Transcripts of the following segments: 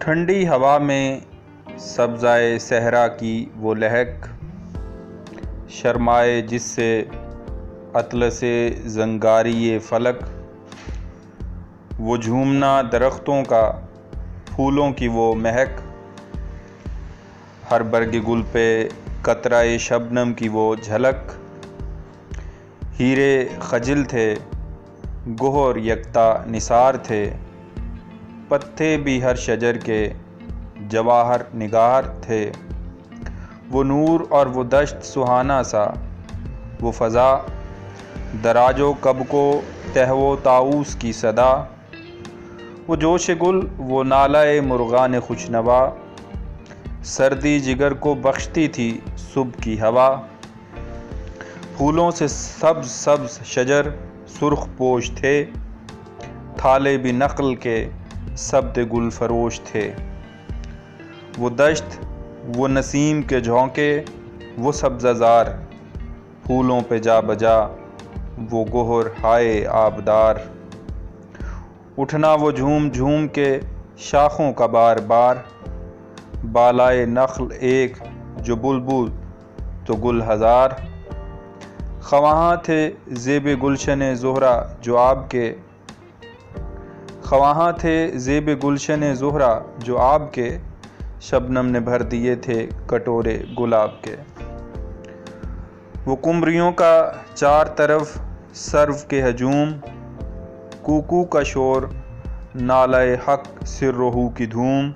ठंडी हवा में सब्ज़ाए सहरा की वो लहक, शर्माए जिससे अतलसे ज़ंगारी फ़लक। वो झूमना दरख्तों का, फूलों की वो महक, हर बरग गुल पे कतराए शबनम की वो झलक। हीरे खजिल थे, गोहर यकता निसार थे, पत्ते भी हर शजर के जवाहर निगार थे। वो नूर और वो दश्त सुहाना सा, वो फ़ज़ा दराजो कब को तहवो ताऊस की सदा। वो जोश गुल, वो नालाए मुर्गान खुशनवा, सर्दी जिगर को बख्शती थी सुबह की हवा। फूलों से सब्ज़ सब्ज़ शजर सुर्ख पोश थे, थाले भी नक़ल के सब्द गुल फरोश थे। वो दश्त, वो नसीम के झोंके, वो सब्ज़ाज़ार, फूलों पे जा बजा वो गोहर हाय आबदार। उठना वो झूम झूम के शाखों का बार बार, बालाए नख्ल एक जो बुलबुल तो गुल हज़ार। ख़वाहाँ थे ज़ेब गुलशन ज़ोहरा जो आपके, ख़वाहाँ थे ज़ेब गुलशन ज़ोहरा जो आपके, शबनम ने भर दिए थे कटोरे गुलाब के। वो कुमरियों का चार तरफ सर्व के हजूम, कूकू का शोर नालाए हक सिर्रोहू की धूम।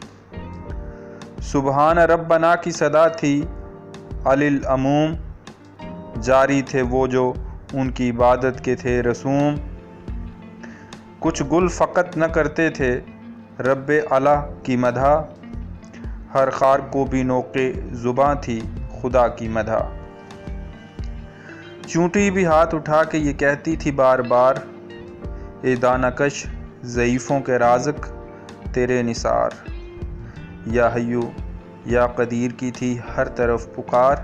सुबहान रब्बना की सदा थी अलिल अमूम, जारी थे वो जो उनकी इबादत के थे रसूम। कुछ गुल फ़कत न करते थे रब्बे अला की मधा, हर खार को भी नोके ज़ुबां थी खुदा की मधा। चूंटी भी हाथ उठा के ये कहती थी बार बार, ए दानाकश ज़ईफ़ों के राज़िक़ तेरे निसार। या हय्यू या क़दीर की थी हर तरफ पुकार,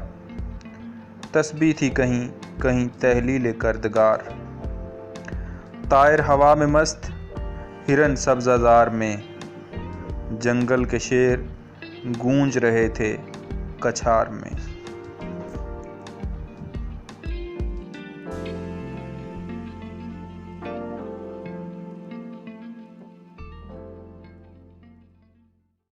तस्बीह थी कहीं कहीं तहलील करदगार। तायर हवा में मस्त, हिरन सब्ज़ाज़ार में, जंगल के शेर गूंज रहे थे कछार में।